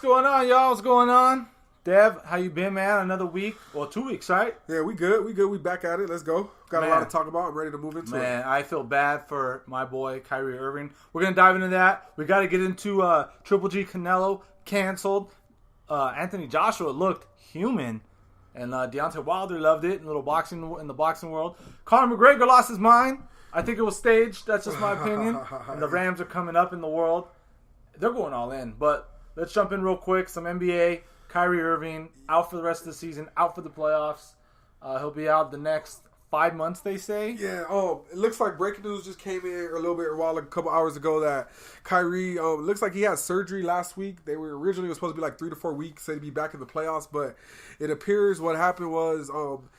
going on, y'all? What's going on? Dev, how you been, man? Another week? Well, 2 weeks, right? Yeah, we good. We back at it. Let's go. Got a lot to talk about. I'm ready to move into it. Man, I feel bad for my boy, Kyrie Irving. We're going to dive into that. We got to get into Triple G Canelo canceled. Anthony Joshua looked human. And Deontay Wilder loved it in the boxing world. Conor McGregor lost his mind. I think it was staged. That's just my opinion. And the Rams are coming up in the world. They're going all in. But let's jump in real quick. Some NBA. Kyrie Irving out for the rest of the season. Out for the playoffs. He'll be out the next 5 months, they say. Yeah. Oh, it looks like breaking news just came in a couple hours ago that Kyrie looks like he had surgery last week. They were originally it was supposed to be like 3 to 4 weeks. Said he'd be back in the playoffs, but it appears what happened was from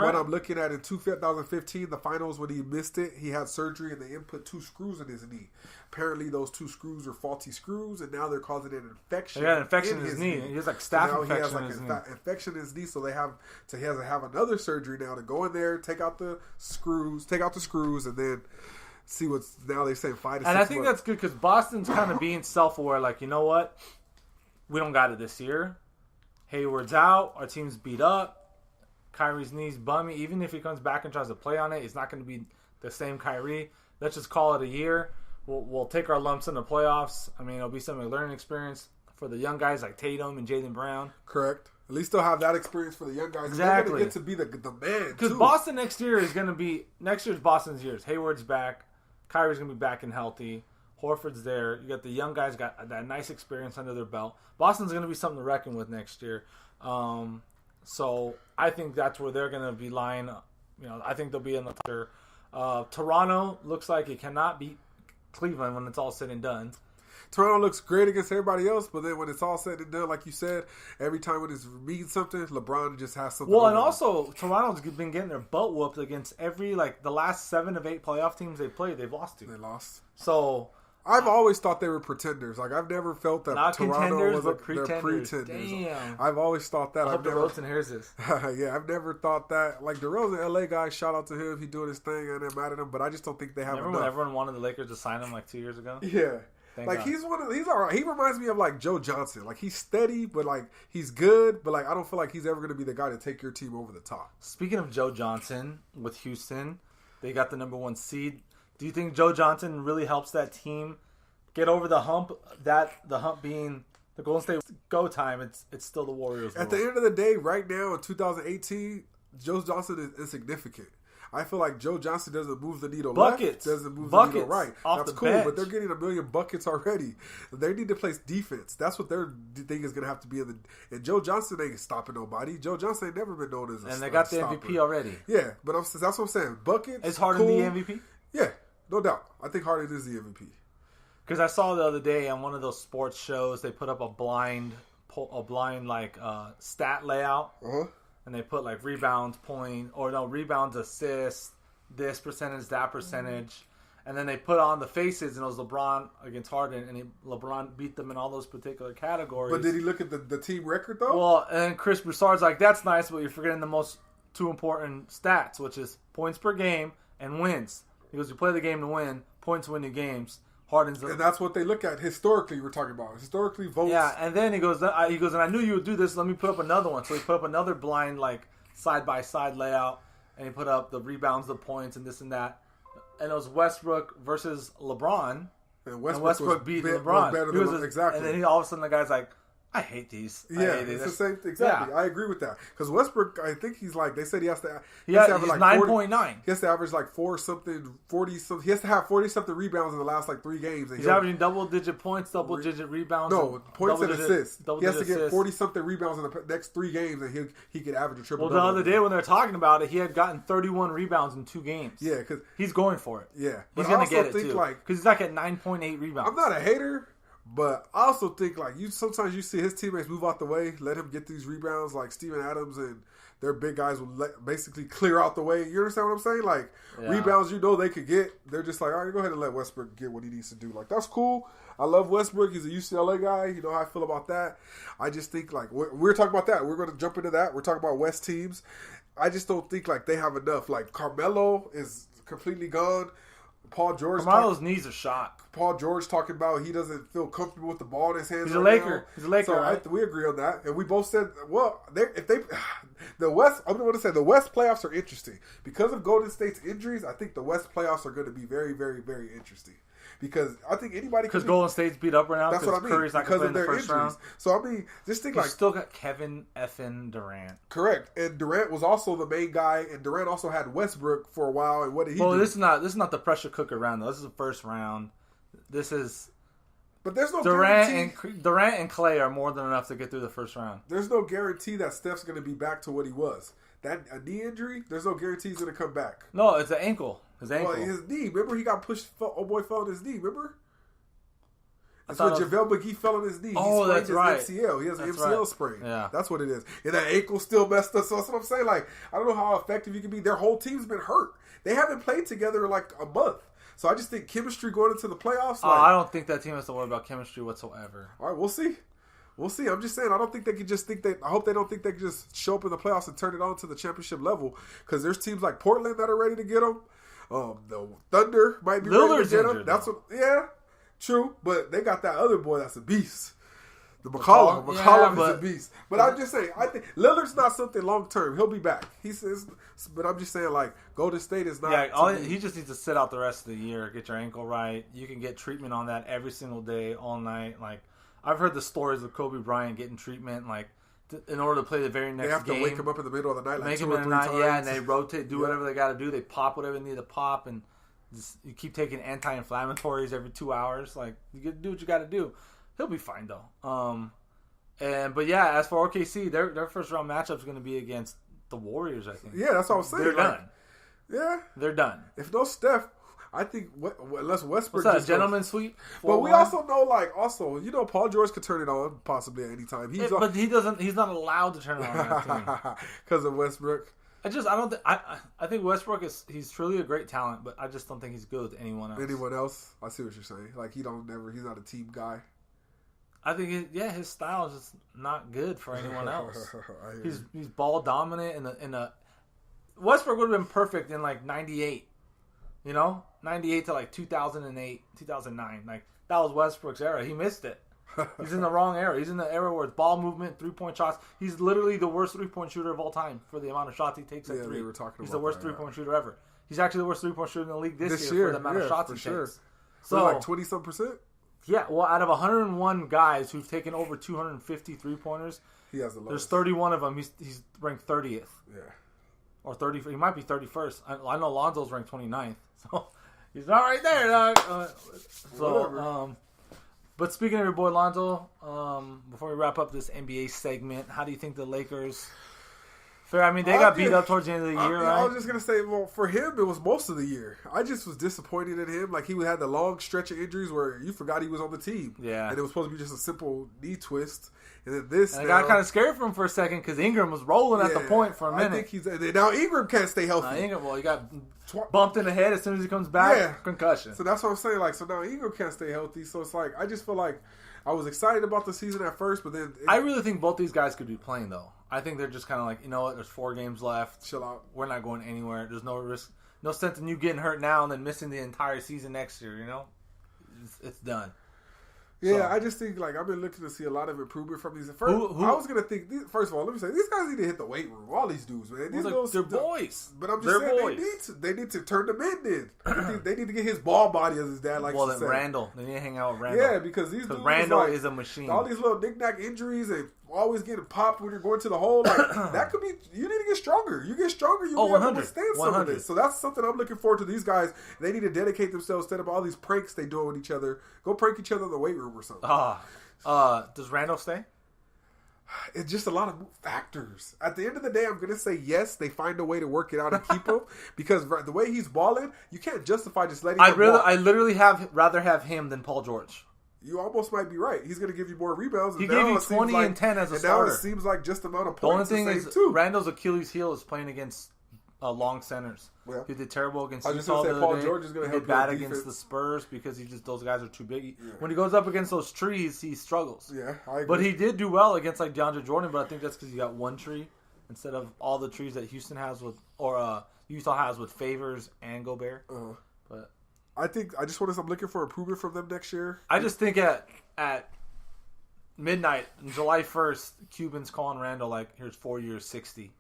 what I'm looking at in 2015, the finals when he missed it, he had surgery and they put 2 screws in his knee. Apparently, those 2 screws are faulty screws, and now they're causing an infection. He had an infection in his knee. He has like staph infection in his knee. Infection in his knee, so he has to have another surgery now to go in there, take out the screws, and then see what's now they're saying 5 to 6 months. And I think that's good because Boston's kind of being self-aware. Like, you know what? We don't got it this year. Hayward's out. Our team's beat up. Kyrie's knee's bummy. Even if he comes back and tries to play on it, it's not going to be the same Kyrie. Let's just call it a year. We'll take our lumps in the playoffs. I mean, it'll be some learning experience for the young guys like Tatum and Jaylen Brown. Correct. At least they'll have that experience for the young guys. Exactly. They're going to get to be the man, because Boston next year is going to be – next year's Boston's years. Hayward's back. Kyrie's going to be back and healthy. Horford's there. You got the young guys got that nice experience under their belt. Boston's going to be something to reckon with next year. So I think that's where they're going to be lying. You know, I think they'll be in the tier. Toronto looks like it cannot beat Cleveland when it's all said and done. Toronto looks great against everybody else, but then when it's all said and done, like you said, every time when it means something, LeBron just has something. Well, and also Toronto's been getting their butt whooped against the last 7 of 8 playoff teams they played, they've lost to. They lost. So I've always thought they were pretenders. Like I've never felt that not Toronto was pretenders. Damn. I've always thought that. I hope DeRozan hears this. Yeah, I've never thought that. Like DeRozan, LA guy, shout out to him. He's doing his thing, and I'm mad at him. But I just don't think they have enough. Everyone wanted the Lakers to sign him like 2 years ago. Yeah. Thank like God. he's all right. He reminds me of like Joe Johnson. Like he's steady, but like he's good. But like I don't feel like he's ever going to be the guy to take your team over the top. Speaking of Joe Johnson with Houston, they got the number 1 seed. Do you think Joe Johnson really helps that team get over the hump? The hump being the Golden State go time. It's still the Warriors. At the end of the day, right now in 2018, Joe Johnson is insignificant. I feel like Joe Johnson doesn't move the needle buckets. left, doesn't move buckets the needle right. That's cool, bench. But they're getting 1 million buckets already. They need to play defense. That's what their thing is going to have to be. And Joe Johnson ain't stopping nobody. Joe Johnson ain't never been known as a and they got the stopper. MVP already. Yeah, but that's what I'm saying. Buckets. Is Harden the MVP? Yeah, no doubt. I think Harden is the MVP. Because I saw the other day on one of those sports shows, they put up a blind stat layout, and they put like rebounds, rebounds, assists, this percentage, that percentage, and then they put on the faces, and it was LeBron against Harden, and LeBron beat them in all those particular categories. But did he look at the team record though? Well, and Chris Broussard's like, that's nice, but you're forgetting the most 2 important stats, which is points per game and wins. He goes, you play the game to win, points win your games. And that's what they look at historically. We're talking about historically votes. Yeah, and then he goes, and I knew you would do this. Let me put up another one. So he put up another blind side by side layout, and he put up the rebounds, the points, and this and that. And it was Westbrook versus LeBron, and Westbrook beat LeBron. Exactly. And then all of a sudden the guy's like, I hate these. It's the same thing. Exactly. Yeah. I agree with that. Because Westbrook, I think he's like, they said he has to he's average like 9.9. He has to average like 40 something. He has to have 40 something rebounds in the last like 3 games. And he's averaging double-digit points, double-digit rebounds. No, points and assists. He has to get 40 assists. something rebounds in the next 3 games, and he could average a triple. Well, the other day when they're talking about it, he had gotten 31 rebounds in 2 games. Yeah, because he's going for it. Yeah, he's going to get it too. Because he's like at 9.8 rebounds. I'm not a hater. But I also think sometimes you see his teammates move out the way, let him get these rebounds, like Steven Adams and their big guys will basically clear out the way. You understand what I'm saying? Like rebounds, they could get. They're just like, all right, go ahead and let Westbrook get what he needs to do. Like that's cool. I love Westbrook. He's a UCLA guy. You know how I feel about that. I just think like we're talking about that. We're going to jump into that. We're talking about West teams. I just don't think like they have enough. Like Carmelo is completely gone. Paul George. Carmelo's knees are shot. Paul George talking about he doesn't feel comfortable with the ball in his hands. He's a Laker. He's a Laker, so right? we agree on that, and we both said, well, the West. I'm going to say the West playoffs are interesting because of Golden State's injuries. I think the West playoffs are going to be very, very, very interesting. Because I think anybody because Golden State's beat up right now. That's what I mean. Curry's not going to play in the first round. So I mean, just think you still got Kevin effing Durant. Correct, and Durant was also the main guy, and Durant also had Westbrook for a while. And what did he do? Well, this is not the pressure cooker round though. This is the first round. This is. But there's no Durant and Clay are more than enough to get through the first round. There's no guarantee that Steph's going to be back to what he was. A knee injury, there's no guarantee he's going to come back. No, it's an ankle. His ankle. Well, his knee. Remember, he got pushed. Oh boy, fell on his knee. Remember? That's when JaVale McGee fell on his knee. Oh, that's right. MCL. He has an MCL sprain. Yeah. That's what it is. And that ankle still messed up. So that's what I'm saying. Like, I don't know how effective you can be. Their whole team's been hurt. They haven't played together in like a month. So I just think chemistry going into the playoffs. I don't think that team has to worry about chemistry whatsoever. All right, we'll see. We'll see. I'm just saying, I don't think they could just think that. I hope they don't think they can just show up in the playoffs and turn it on to the championship level. Because there's teams like Portland that are ready to get them. The Thunder might be Lillard's ready to get them. That's what. Yeah, true. But they got that other boy that's a beast. The McCollum. McCollum is a beast. But I'm just saying, I think Lillard's not something long term. He'll be back. He says, but I'm just saying, like, Golden State is not. Yeah, he just needs to sit out the rest of the year, get your ankle right. You can get treatment on that every single day, all night. Like, I've heard the stories of Kobe Bryant getting treatment, like, in order to play the very next game. They have to wake him up in the middle of the night, like 2 or 3 times. Yeah, and they rotate, do whatever they got to do. They pop whatever they need to pop, and you keep taking anti-inflammatories every 2 hours. Like, you do what you got to do. He'll be fine though. But yeah, as for OKC, their first round matchup is going to be against the Warriors. I think. Yeah, that's what I was saying. They're done. Yeah, they're done. If no Steph, I think unless Westbrook. What's that, gentleman's sweep? But we also know, Paul George could turn it on possibly at any time. But he doesn't. He's not allowed to turn it on because of Westbrook. I don't think. I think Westbrook he's truly a great talent, but I just don't think he's good with anyone else. Anyone else? I see what you're saying. Like he's not a team guy. I think his style is just not good for anyone else. He's ball dominant in a Westbrook would have been perfect in like 98. 98 to like 2008, 2009. Like that was Westbrook's era. He missed it. He's in the wrong era. He's in the era where it's ball movement, 3-point shots. He's literally the worst 3-point shooter of all time for the amount of shots he takes at 3. They were talking He's about the worst 3-point shooter ever. He's actually the worst 3-point shooter in the league this year for the amount of shots he takes. So like 20-some%? Yeah, well, out of 101 guys who've taken over 250 3-pointers, he has the lowest. There's 31 of them. He's ranked 30th. Yeah. Or 30. He might be 31st. I know Lonzo's ranked 29th. So he's not right there, dog. But speaking of your boy Lonzo, before we wrap up this NBA segment, how do you think the Lakers... I mean, they got beat up towards the end of the year, right? I was just going to say, well, for him, it was most of the year. I just was disappointed in him. Like, he had the long stretch of injuries where you forgot he was on the team. Yeah. And it was supposed to be just a simple knee twist. And then this. And I got kind of scared for him for a second because Ingram was rolling at the point for a minute. I think now Ingram can't stay healthy. He got bumped in the head as soon as he comes back. Yeah. Concussion. So that's what I'm saying. Like, so now Ingram can't stay healthy. So it's like, I just feel like I was excited about the season at first, but then... I really think both these guys could be playing, though. I think they're just kind of like, you know what, there's 4 games left. Chill out. We're not going anywhere. There's no risk. No sense in you getting hurt now and then missing the entire season next year, It's done. Yeah, I just think, like, I've been looking to see a lot of improvement from these. First, I was going to think, first of all, let me say, these guys need to hit the weight room. All these dudes, man. They're boys. But I'm just saying, they need to turn them in. They need to get his ball body, as his dad likes to say. Randall. They need to hang out with Randall. Yeah, because these dudes, Randall is a machine. All these little knick-knack injuries and always getting popped when you're going to the hole, like, that could be, you need to get stronger. You get stronger, you'll be able to withstand some of this. So that's something I'm looking forward to these guys. They need to dedicate themselves instead of all these pranks they do with each other. Go prank each other in the weight room or something. Does Randall stay? It's just a lot of factors. At the end of the day, I'm going to say yes, they find a way to work it out and keep him. Because the way he's balling, you can't justify just letting him walk. I literally rather have him than Paul George. You almost might be right. He's going to give you more rebounds. He gave you 20 and 10 as a starter. Now it seems like just the amount of The points. only thing is, Randall's Achilles heel is playing against long centers. Yeah. He did terrible against Utah the other day. George is going to did bad against the Spurs because those guys are too big. Yeah. When he goes up against those trees, he struggles. Yeah, I agree. But he did do well against like DeAndre Jordan. But I think that's because he got one tree instead of all the trees that Houston has Utah has with Favors and Gobert. Uh-huh. But I think I'm looking for improvement from them next year. I just think at midnight, July 1st, Cubans calling Randall like, here's 4 years, 60.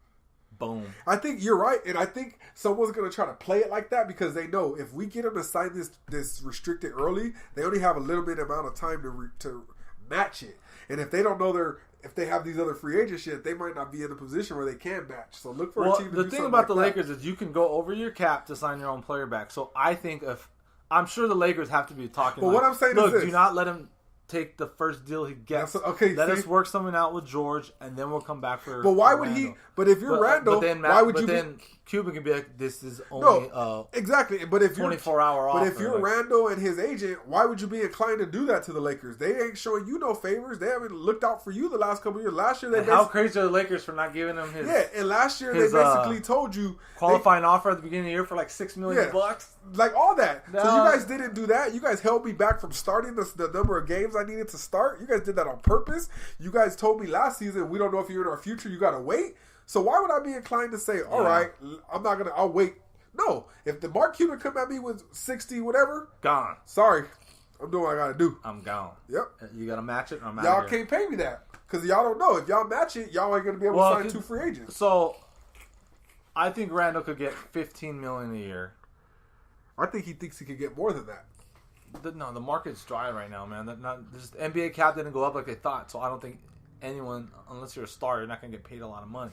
Boom. I think you're right, and I think someone's going to try to play it like that because they know if we get them to sign this restricted early, they only have a little bit amount of time to match it. And if they don't know if they have these other free agent shit, they might not be in a position where they can match. So look for a team to do something like that. The thing about the Lakers is you can go over your cap to sign your own player back. So I think I'm sure the Lakers have to be talking. But what I'm saying is this. Do not let him take the first deal he gets. Let us work something out with George, and then we'll come back for. But why would he? But if you're Randall, why would you? Then Cuban can be like, "This is only exactly." But if 24-hour offer. But if you're Randall and his agent, why would you be inclined to do that to the Lakers? They ain't showing you no favors. They haven't looked out for you the last couple of years. Last year, how crazy are the Lakers for not giving him his? Yeah, and last year they basically told you qualifying offer at the beginning of the year for like $6 million bucks, like all that. No. So you guys didn't do that. You guys held me back from starting the number of games I needed to start. You guys did that on purpose. You guys told me last season we don't know if you're in our future. You got to wait. So why would I be inclined to say, all right, I'll wait. No. If the Mark Cuban come at me with 60 whatever. Gone. Sorry. I'm doing what I got to do. I'm gone. Yep. You got to match it or I'm out Y'all can't pay me that. Because y'all don't know. If y'all match it, y'all ain't going to be able to sign 2 free agents. So, I think Randall could get $15 million a year. I think he thinks he could get more than that. The market's dry right now, man. The NBA cap didn't go up like they thought, so I don't think anyone, unless you're a star, you're not going to get paid a lot of money.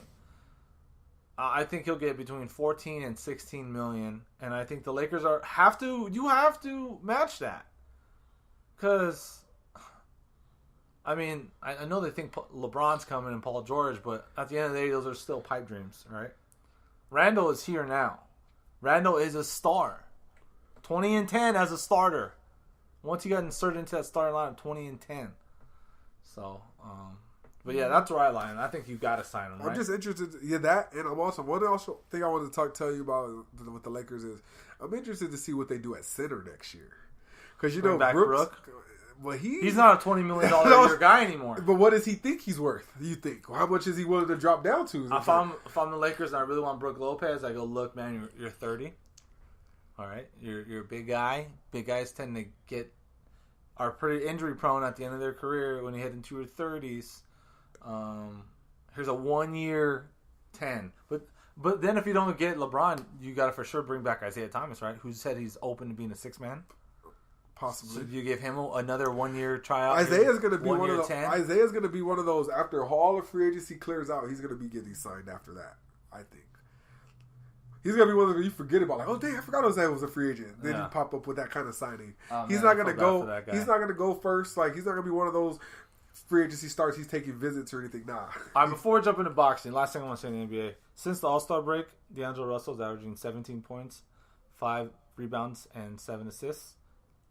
I think he'll get between 14 and 16 million, and I think the Lakers have to match that. Because, I mean, I know they think LeBron's coming and Paul George, but at the end of the day, those are still pipe dreams, right? Randall is here now. Randall is a star. 20 and 10 as a starter. Once he got inserted into that starting line, 20 and 10. So, but yeah, that's where I lie. And I think you got to sign him. Right? I'm just interested. Yeah, that, and I'm also one thing I wanted to tell you about with the Lakers is I'm interested to see what they do at center next year. Because you know, Brooks. Well, he's not a $20 million a year guy anymore. But what does he think he's worth? You think? How much is he willing to drop down to? If I'm the Lakers and I really want Brook Lopez, I go, look, man, you're 30. All right, you're a big guy. Big guys tend to are pretty injury prone at the end of their career when you head into your 30s. Here's a 1 year 10. But then if you don't get LeBron, you got to for sure bring back Isaiah Thomas, right? Who said he's open to being a 6-man? Possibly. So you give him another 1 year tryout. Isaiah's going to be one of those. Isaiah's going to be one of those. After all of free agency clears out, he's going to be getting signed after that. I think. He's going to be one of the you forget about, like, oh, dang, I forgot Isaiah was a free agent. Then you pop up with that kind of signing. He's not going to go. He's not going to go first. Like, he's not going to be one of those free agency starts. He's taking visits or anything. Nah. All right, before we jump into boxing, last thing I want to say in the NBA. Since the All-Star break, D'Angelo Russell's averaging 17 points, 5 rebounds, and 7 assists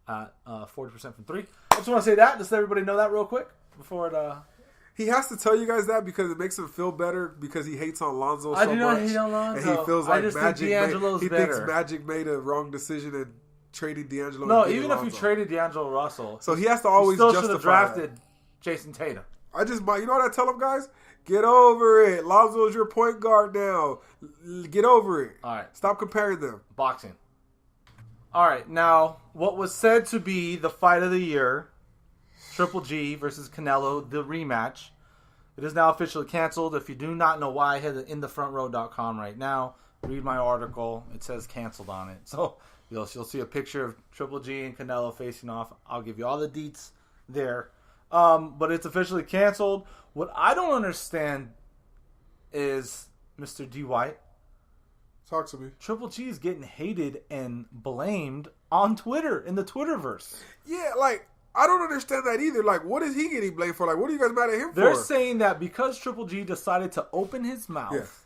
at 40% from 3. I just want to say that, just let everybody know that real quick before it... He has to tell you guys that because it makes him feel better because he hates on Lonzo so much. I do not hate on Lonzo. And he feels like He thinks Magic made a wrong decision in trading D'Angelo. No, even if you traded D'Angelo Russell. So he has to always justify still should have drafted Jason Tatum. You know what I tell him, guys? Get over it. Lonzo is your point guard now. Get over it. All right. Stop comparing them. Boxing. All right. Now, what was said to be the fight of the year, Triple G versus Canelo, the rematch. It is now officially canceled. If you do not know why, head to InTheFrontRow.com right now. Read my article. It says canceled on it. So you'll see a picture of Triple G and Canelo facing off. I'll give you all the deets there. But it's officially canceled. What I don't understand is Mr. D. White. Talk to me. Triple G is getting hated and blamed on Twitter, in the Twitterverse. Yeah, like, I don't understand that either. Like, what is he getting blamed for? Like, what are you guys mad at him for? They're saying that because Triple G decided to open his mouth,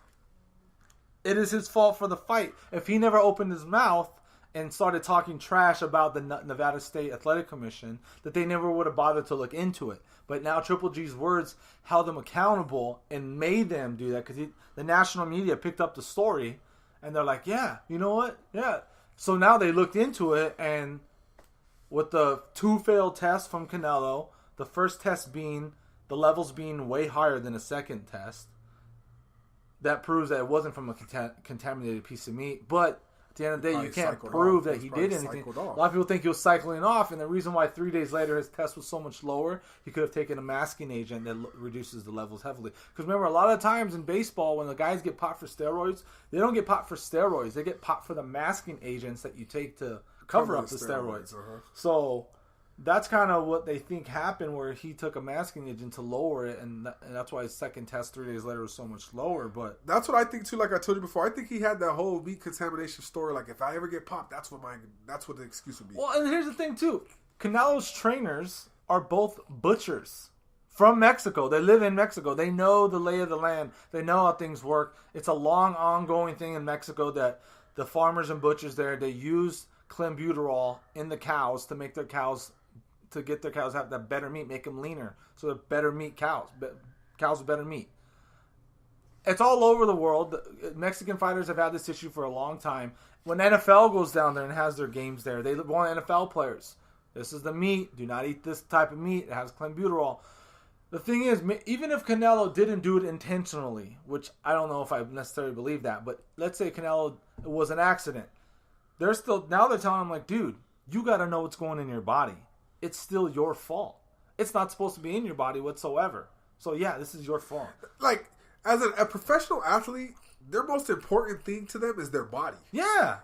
it is his fault for the fight. If he never opened his mouth and started talking trash about the Nevada State Athletic Commission, that they never would have bothered to look into it. But now Triple G's words held them accountable and made them do that because the national media picked up the story and they're like, yeah, you know what? Yeah. So now they looked into it, and with the 2 failed tests from Canelo, the first test being the levels being way higher than the second test, that proves that it wasn't from a contaminated piece of meat. But At the end of the day, you can't cycled prove off. that he did anything. A lot of people think he was cycling off, and the reason why 3 days later his test was so much lower, he could have taken a masking agent that reduces the levels heavily. Because remember, a lot of times in baseball, when the guys get popped for steroids, they don't get popped for steroids. They get popped for the masking agents that you take to cover up the steroids. So that's kind of what they think happened, where he took a masking agent to lower it, and that's why his second test 3 days later was so much lower. But that's what I think too. Like I told you before, I think he had that whole meat contamination story. Like, if I ever get popped, that's what the excuse would be. Well, and here's the thing too: Canelo's trainers are both butchers from Mexico. They live in Mexico. They know the lay of the land. They know how things work. It's a long, ongoing thing in Mexico that the farmers and butchers there, they use clenbuterol in the cows to make their cows. To get their cows to have that better meat, make them leaner, so they're better meat cows. Cows with better meat. It's all over the world. Mexican fighters have had this issue for a long time. When NFL goes down there and has their games there, they want NFL players. This is the meat. Do not eat this type of meat. It has clenbuterol. The thing is, even if Canelo didn't do it intentionally, which I don't know if I necessarily believe that, but let's say Canelo, it was an accident. They're telling him, like, dude, you got to know what's going in your body. It's still your fault. It's not supposed to be in your body whatsoever. So, yeah, this is your fault. Like, as a professional athlete, their most important thing to them is their body. Yeah.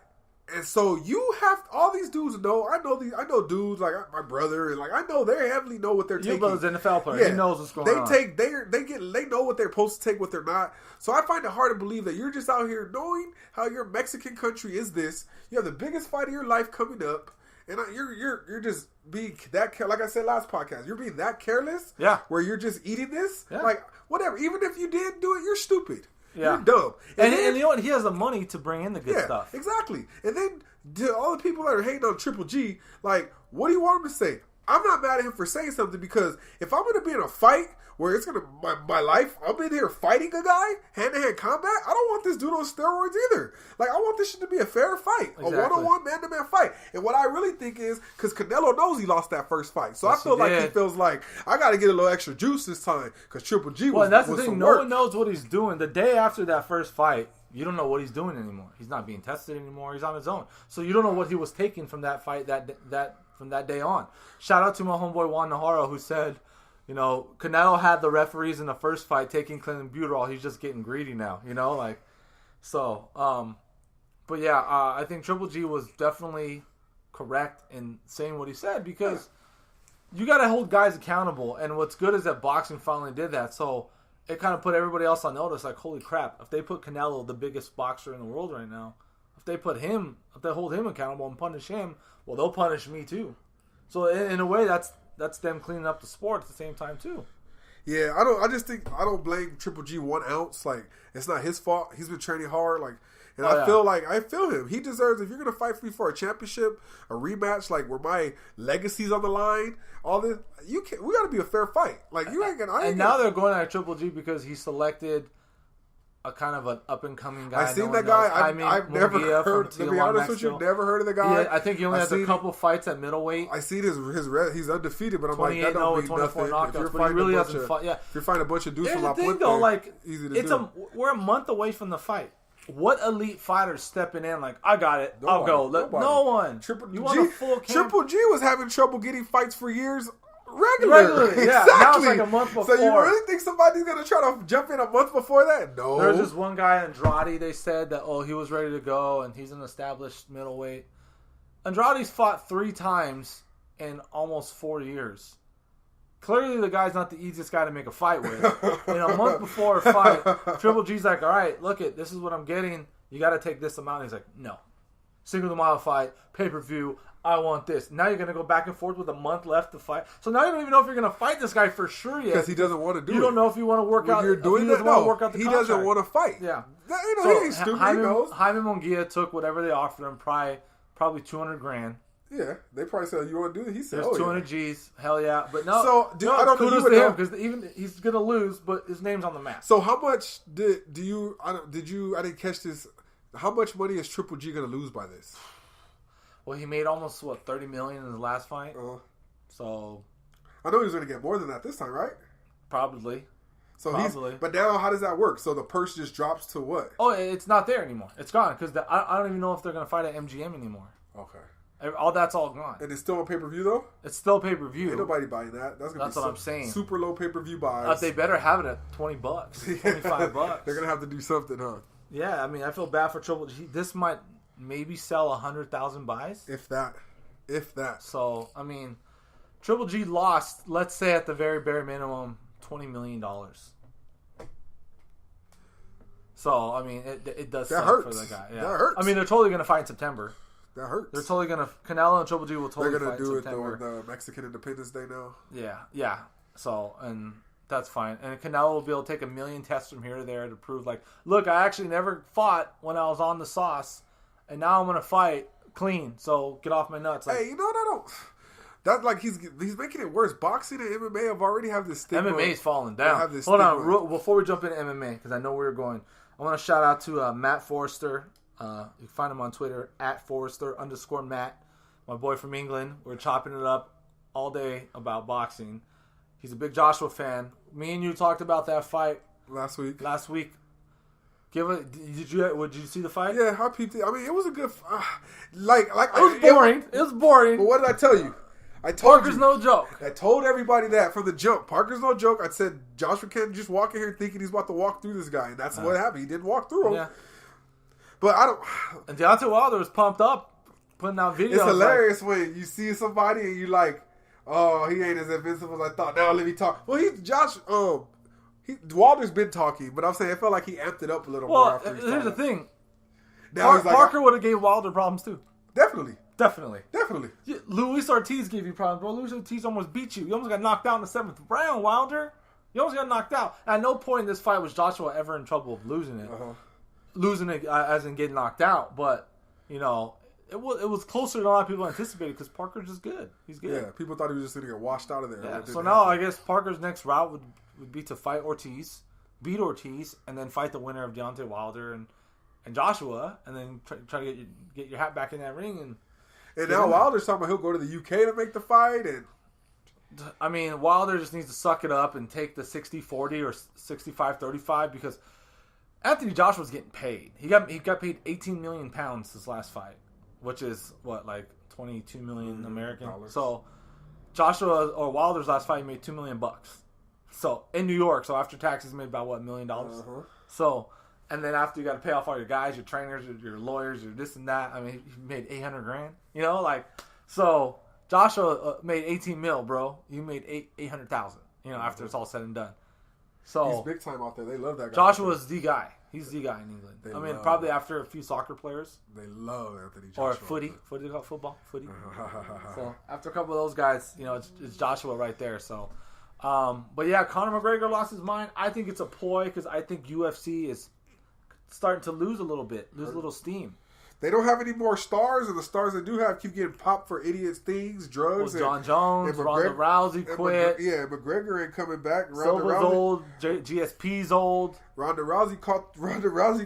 And so you have all these dudes know. I know dudes like my brother, and like I know they heavily know what they're taking. Your brother's an NFL player. Yeah. He knows what's going on. They know what they're supposed to take, what they're not. So I find it hard to believe that you're just out here knowing how your Mexican country is this. You have the biggest fight of your life coming up. And you're just being that like I said last podcast, you're being that careless. Yeah. Where you're just eating this. Yeah. Like whatever. Even if you did do it, you're stupid. Yeah. You're dumb. And you know what? He has the money to bring in the good stuff. Exactly. And then to all the people that are hating on Triple G, like, what do you want him to say? I'm not mad at him for saying something, because if I'm going to be in a fight where it's going to, my life, I'm in here fighting a guy, hand-to-hand combat, I don't want this dude on steroids either. Like, I want this shit to be a fair fight, a one-on-one, man-to-man fight. And what I really think is, because Canelo knows he lost that first fight, so yes, I feel like he feels like, I got to get a little extra juice this time, because Triple G was Well, that's the thing, no one knows what he's doing. The day after that first fight, you don't know what he's doing anymore. He's not being tested anymore. He's on his own. So you don't know what he was taking from that fight from that day on. Shout out to my homeboy Juan Najarro, who said, you know, Canelo had the referees in the first fight taking clenbuterol. He's just getting greedy now, you know, like, so. But yeah, I think Triple G was definitely correct in saying what he said, because you got to hold guys accountable. And what's good is that boxing finally did that. So it kind of put everybody else on notice. Like, holy crap! If they put Canelo, the biggest boxer in the world right now, if they hold him accountable and punish him, well, they'll punish me too. So in a way, that's them cleaning up the sport at the same time too. Yeah, I don't blame Triple G 1 ounce. Like, it's not his fault. He's been training hard. Like, and I feel him. He deserves, if you're gonna fight me for a championship, a rematch, like where my legacy's on the line, all this, we gotta be a fair fight. Like, you ain't gonna. Now they're going at Triple G because he selected a kind of an up and coming guy. I seen that guy. I've never heard. To be honest with you, never heard of the guy. Yeah, I think he only has a couple fights at middleweight. I see his he's undefeated, but I'm like, that 28-0 don't with mean 24 nothing. knockouts, If you're but he really hasn't fought. Yeah, if you're fighting a bunch of dudes Here's from the thing, though, like, easy to do. We're a month away from the fight. What elite fighter's stepping in like, I got it, Nobody, I'll go? No one. You want a full camp? Triple G was having trouble getting fights for years. Regularly, yeah. Exactly. Now it's like a month before. So you really think somebody's going to try to jump in a month before that? No. There's this one guy, Andrade, they said that, he was ready to go, and he's an established middleweight. Andrade's fought 3 times in almost 4 years. Clearly, the guy's not the easiest guy to make a fight with. And a month before a fight, Triple G's like, all right, look it, this is what I'm getting. You got to take this amount. And he's like, no. Single the mile fight, pay-per-view, I want this. Now you're going to go back and forth with a month left to fight. So now you don't even know if you're going to fight this guy for sure yet. Because he doesn't want to do it. You don't know if you want to work out. You're doing that? No, he doesn't want to fight. Yeah. He ain't stupid. He knows. Jaime Munguia took whatever they offered him, probably $200,000. Yeah, they probably said, you want to do it? He said, there's 200 G's. Hell yeah. But no, I don't kudos to him, because even he's going to lose, but his name's on the map. So how much I didn't catch this. How much money is Triple G going to lose by this? Well, he made almost, $30 million in his last fight. So I know he was going to get more than that this time, right? Probably. So Probably. But now, how does that work? So the purse just drops to what? Oh, it's not there anymore. It's gone because I don't even know if they're gonna fight at MGM anymore. Okay. All that's all gone. And it's still on pay-per-view though. It's still pay-per-view. Ain't nobody buying that. That's what I'm saying. Super low pay-per-view buys. They better have it at $20, $25. They're gonna have to do something, huh? Yeah, I mean, I feel bad for Triple G. This might maybe sell 100,000 buys, if that. So I mean, Triple G lost. Let's say at the very bare minimum, $20 million. So I mean, it does suck hurts. for the guy. Yeah. That hurts. I mean, they're totally gonna fight in September. That hurts. They're totally gonna Canelo and Triple G will totally They're fight gonna do in September. it though on the Mexican Independence Day now. Yeah. So and that's fine. And Canelo will be able to take a million tests from here to there to prove, like, look, I actually never fought when I was on the sauce, and now I'm gonna fight clean. So get off my nuts. Like, hey, no. That's like he's making it worse. Boxing and MMA have already have this stigma. MMA's falling down. Hold on, before we jump into MMA, because I know where we're going. I want to shout out to Matt Forrester. You can find him on Twitter at Forrester_Matt. My boy from England. We're chopping it up all day about boxing. He's a big Joshua fan. Me and you talked about that fight last week. Did you see the fight? Yeah, I peeped it. I mean, it was a good. It was boring. It was boring. But what did I tell you? I told Parker's no joke. I told everybody that from the jump. Parker's no joke. I said Joshua can't just walk in here thinking he's about to walk through this guy, and that's what happened. He didn't walk through him. Yeah. But I don't. And Deontay Wilder was pumped up, putting out videos. It's hilarious when you see somebody and you like, oh, he ain't as invincible as I thought. Now let me talk. Well, Wilder's been talking, but I'm saying it felt like he amped it up a little more. After here's the thing. Parker would have gave Wilder problems too. Definitely. Luis Ortiz gave you problems, bro. Luis Ortiz almost beat you. You almost got knocked out in the 7th round, Wilder. You almost got knocked out. At no point in this fight was Joshua ever in trouble of losing it. Losing it as in getting knocked out. But, it was closer than a lot of people anticipated because Parker's just good. He's good. Yeah, people thought he was just going to get washed out of there. Yeah. So now I guess Parker's next route would be to fight Ortiz, beat Ortiz, and then fight the winner of Deontay Wilder and Joshua, and then try to get your hat back in that ring. And now Wilder's talking about he'll go to the UK to make the fight. And I mean, Wilder just needs to suck it up and take the 60-40 or 65-35 because Anthony Joshua's getting paid. He got paid 18 million pounds this last fight, which is what, like 22 million American. So Joshua or Wilder's last fight made $2 million. So in New York, so after taxes, made about $1 million. So. And then after you got to pay off all your guys, your trainers, your lawyers, your this and that. I mean, you made $800,000. So Joshua made 18 mil, bro. You made 800,000. After it's all said and done. So he's big time out there. They love that guy. Joshua's the guy. He's the guy in England. Probably after a few soccer players. They love Anthony Joshua. Or footy. Footy, they call it football. Footy. So after a couple of those guys, it's Joshua right there. So, but yeah, Conor McGregor lost his mind. I think it's a ploy because I think UFC is starting to lose a little steam. They don't have any more stars, and the stars they do have keep getting popped for idiots, things, drugs. Well, John Jones, Ronda Rousey quit. McGregor ain't coming back. Silva's old. GSP's old. Ronda Rousey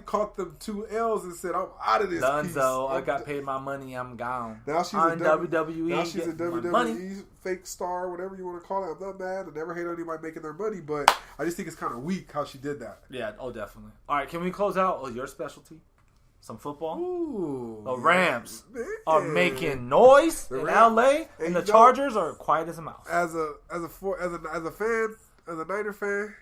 caught them 2 L's and said, "I'm out of this." Dunzo, I got paid my money. I'm gone. Now she's on WWE. Now she's a WWE fake star, whatever you want to call it. I'm not mad. I never hate anybody making their money, but I just think it's kind of weak how she did that. Yeah. Oh, definitely. All right, can we close out? Oh, your specialty. Some football. Ooh, the Rams are making noise in LA, and the Chargers are quiet as a mouse. As a fan, as a Niner fan,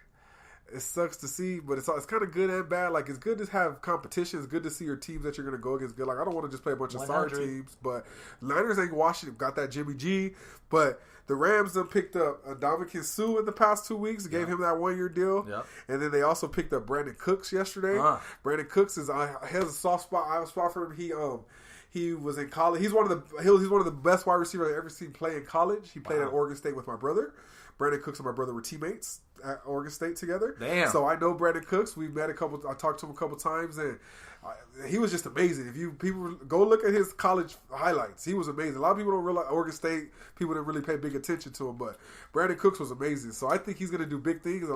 it sucks to see, but it's kind of good and bad. Like, it's good to have competition. It's good to see your teams that you're going to go against good. Like, I don't want to just play a bunch of sorry teams, but Niners ain't Washington. Got that Jimmy G, but the Rams done picked up Ndamukong Suh in the past 2 weeks. Gave him that 1-year deal. Yep. And then they also picked up Brandon Cooks yesterday. Brandon Cooks has a soft spot. I have a spot for him. He was in college. He's one of the best wide receivers I've ever seen play in college. He played at Oregon State with my brother. Brandon Cooks and my brother were teammates at Oregon State together. Damn. So I know Brandon Cooks. We've met I talked to him a couple times, and he was just amazing. If people go look at his college highlights, he was amazing. A lot of people don't realize Oregon State people didn't really pay big attention to him, but Brandon Cooks was amazing. So I think he's going to do big things.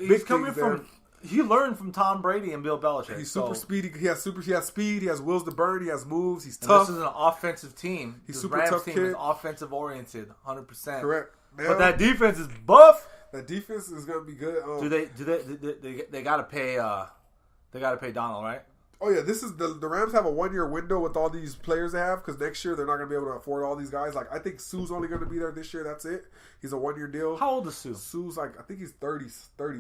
He's coming from. He learned from Tom Brady and Bill Belichick. He's super speedy. He has speed. He has wills to burn. He has moves. He's tough. This is an offensive team. He's super tough team kid. Is offensive oriented, 100%. Correct. But that defense is buff. That defense is gonna be good. They gotta pay Donald, right? Oh yeah, this is the Rams have a 1 year window with all these players they have because next year they're not gonna be able to afford all these guys. Like I think Sue's only gonna be there this year. That's it. He's a 1 year deal. How old is Sue? Sue's like I think he's 30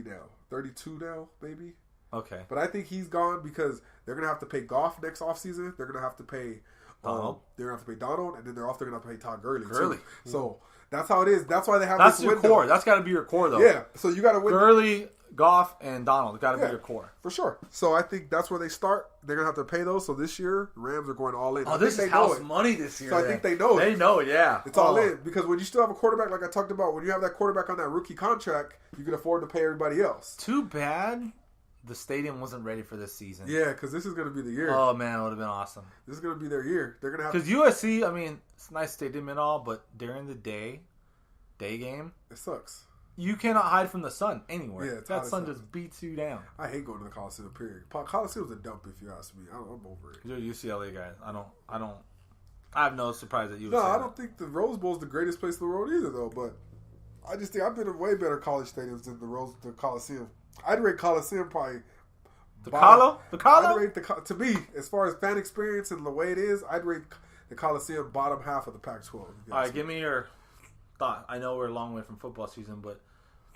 now, 32 now maybe. Okay, but I think he's gone because they're gonna have to pay Goff next offseason. They're gonna have to pay Donald. They're gonna have to pay Donald, and then they're also gonna have to pay Todd Gurley. Too. So that's how it is. That's why they have. That's this your window. core. That's got to be your core, though. Yeah. So you got to win. Gurley, Goff, and Donald got to be your core for sure. So I think that's where they start. They're gonna have to pay those. So this year, the Rams are going all in. Oh, this is house money this year. So I think they know it. They know it. Yeah, it's all in because when you still have a quarterback, like I talked about, when you have that quarterback on that rookie contract, you can afford to pay everybody else. Too bad the stadium wasn't ready for this season. Yeah, because this is going to be the year. Oh man, it would have been awesome. This is going to be their year. They're going to have because USC. I mean, it's a nice stadium and all, but during the day game, it sucks. You cannot hide from the sun anywhere. Yeah, that sun just beats you down. I hate going to the Coliseum. Period. Coliseum's a dump if you ask me. I'm over it. You're a UCLA guy. I have no surprise that you. No, I don't think the Rose Bowl is the greatest place in the world either, though. But I just think I've been in way better college stadiums than the Coliseum. I'd rate Coliseum probably. The Colo? I'd rate to me, as far as fan experience and the way it is, I'd rate the Coliseum bottom half of the Pac-12. All right, give me your thought. I know we're a long way from football season, but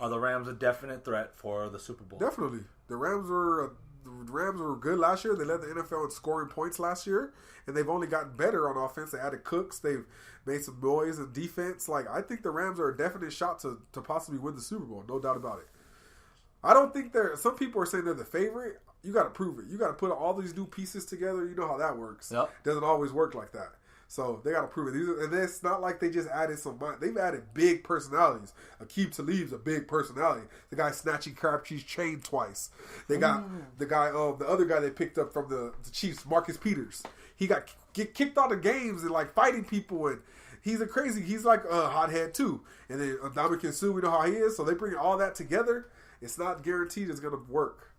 are the Rams a definite threat for the Super Bowl? Definitely. The Rams were good last year. They led the NFL in scoring points last year, and they've only gotten better on offense. They added Cooks. They've made some noise in defense. Like I think the Rams are a definite shot to possibly win the Super Bowl. No doubt about it. I don't think some people are saying they're the favorite. You got to prove it. You got to put all these new pieces together. You know how that works. Yep. Doesn't always work like that. So they got to prove it. And it's not like they just added some. They've added big personalities. Aqib Talib's a big personality. The guy snatching Crabtree's chain twice. They got the guy, the other guy they picked up from the Chiefs, Marcus Peters. He got kicked out of games and like fighting people, and he's he's like a hothead too. And then Ndamukong Suh, we know how he is. So they bring all that together. It's not guaranteed it's going to work.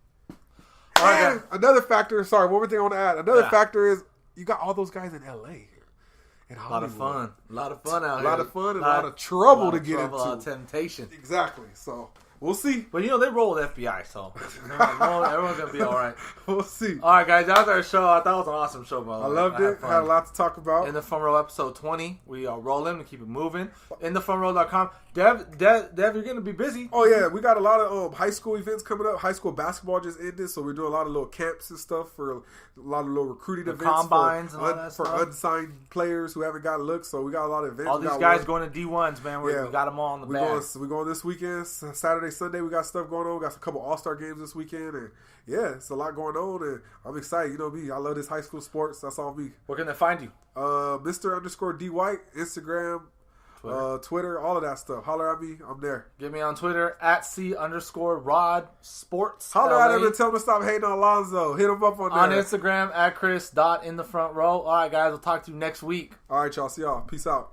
And another factor, sorry, one more thing I want to add. Another factor is you got all those guys in L.A. A lot of fun. A lot of fun out here. A lot of fun and a lot of trouble to get into. A lot of temptation. Exactly. So we'll see. But they roll with FBI, so everyone's going to be all right. We'll see. All right, guys, that was our show. I thought it was an awesome show, by the way. I loved it. Had a lot to talk about. In the Front Row episode 20. We are rolling and keep it moving. InTheFrontRow.com. Dev, you're going to be busy. Oh, yeah. We got a lot of high school events coming up. High school basketball just ended, so we're doing a lot of little camps and stuff for a lot of little recruiting events. Combines and all that stuff. For unsigned players who haven't got looks, so we got a lot of events. All these guys going to D1s, man. We got them all in the bag. We're going this weekend. Saturday, Sunday, we got stuff going on. We got a couple All-Star games this weekend, and yeah, it's a lot going on, and I'm excited. You know me, I love this high school sports. That's all me. Where can they find you? Mr._D White, Instagram, Twitter, all of that stuff. Holler at me, I'm there. Get me on Twitter at @C_Rod Sports. Holler at him and tell him to stop hating on Alonzo. Hit him up on there. On Instagram at Chris.InTheFrontRow. All right, guys, we'll talk to you next week. All right, y'all. See y'all. Peace out.